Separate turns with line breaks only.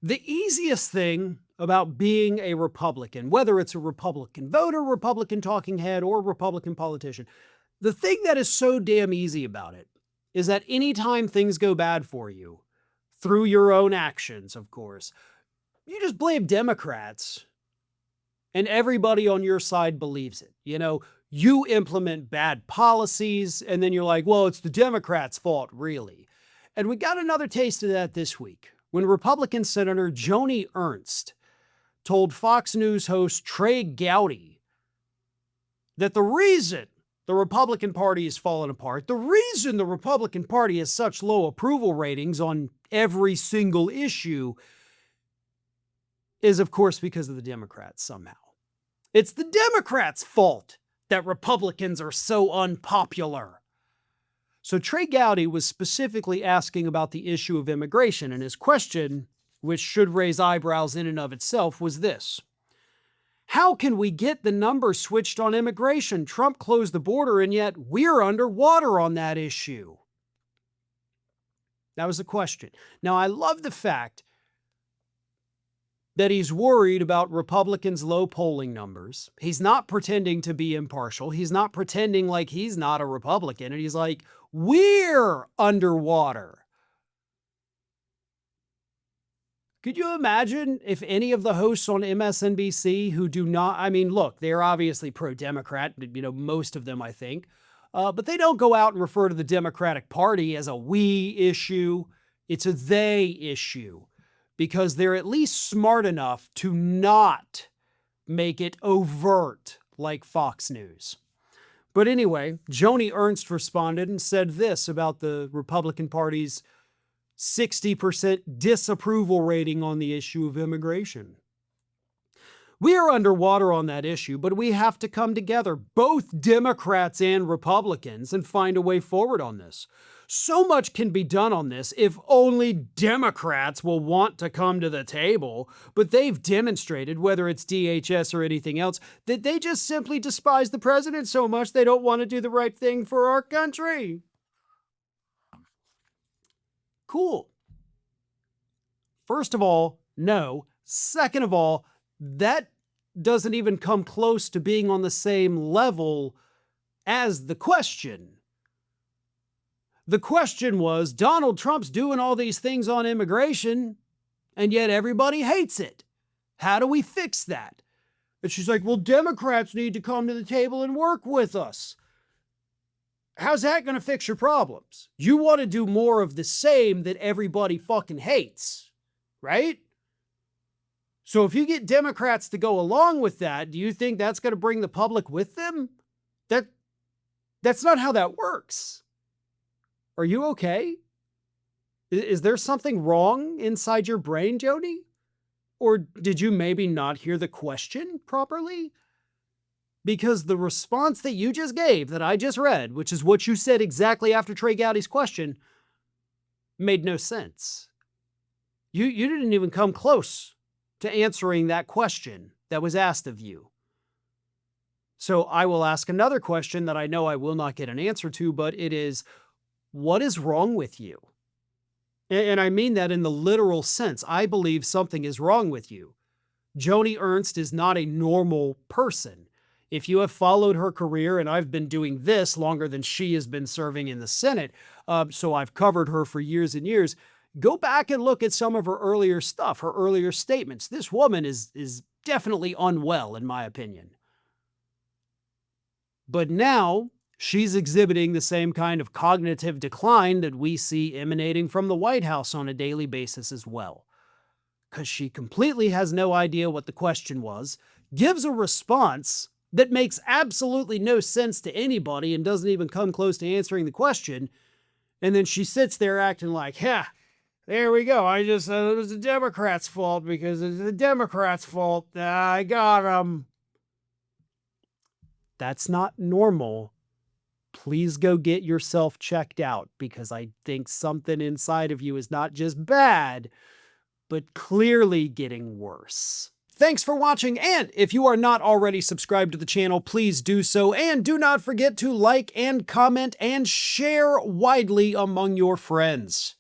The easiest thing about being a Republican, whether it's a Republican voter, Republican talking head, or Republican politician, the thing that is so damn easy about it is that anytime things go bad for you, through your own actions, of course, you just blame Democrats and everybody on your side believes it. You implement bad policies and then you're like, well, it's the Democrats' fault, really. And we got another taste of that this week when Republican Senator Joni Ernst told Fox News host Trey Gowdy that the reason the Republican Party is falling apart, the reason the Republican Party has such low approval ratings on every single issue is, of course, because of the Democrats somehow. It's the Democrats' fault that Republicans are so unpopular. So Trey Gowdy was specifically asking about the issue of immigration, and his question, which should raise eyebrows in and of itself, was this. How can we get the numbers switched on immigration? Trump closed the border, and yet we're underwater on that issue. That was the question. Now, I love the fact that he's worried about Republicans' low polling numbers. He's not pretending to be impartial. He's not pretending like he's not a Republican. And he's like, we're underwater. Could you imagine if any of the hosts on MSNBC who do not, look, they're obviously pro-Democrat, most of them, I think, but they don't go out and refer to the Democratic Party as a we issue. It's a they issue because they're at least smart enough to not make it overt like Fox News. But anyway, Joni Ernst responded and said this about the Republican Party's 60% disapproval rating on the issue of immigration. We are underwater on that issue, but we have to come together, both Democrats and Republicans, and find a way forward on this. So much can be done on this if only Democrats will want to come to the table, but they've demonstrated, whether it's DHS or anything else, that they just simply despise the president so much they don't want to do the right thing for our country. Cool. First of all, no. Second of all, that doesn't even come close to being on the same level as the question. The question was, Donald Trump's doing all these things on immigration, and yet everybody hates it. How do we fix that? And she's like, well, Democrats need to come to the table and work with us. How's that going to fix your problems? You want to do more of the same that everybody fucking hates, right? So if you get Democrats to go along with that, do you think that's going to bring the public with them? That's not how that works. Are you okay? Is there something wrong inside your brain, Joni? Or did you maybe not hear the question properly? Because the response that you just gave, that I just read, which is what you said exactly after Trey Gowdy's question, made no sense. You didn't even come close to answering that question that was asked of you. So I will ask another question that I know I will not get an answer to, but it is, what is wrong with you? And I mean that in the literal sense. I believe something is wrong with you. Joni Ernst is not a normal person. If you have followed her career, and I've been doing this longer than she has been serving in the Senate, so I've covered her for years and years, go back and look at some of her earlier stuff, her earlier statements. This woman is definitely unwell, in my opinion. But now she's exhibiting the same kind of cognitive decline that we see emanating from the White House on a daily basis as well. Because she completely has no idea what the question was, gives a response that makes absolutely no sense to anybody and doesn't even come close to answering the question. And then she sits there acting like, yeah, there we go. I just said it was the Democrats' fault because it's the Democrats' fault. I got them. That's not normal. Please go get yourself checked out because I think something inside of you is not just bad, but clearly getting worse. Thanks for watching, and if you are not already subscribed to the channel, please do so, and do not forget to like and comment and share widely among your friends.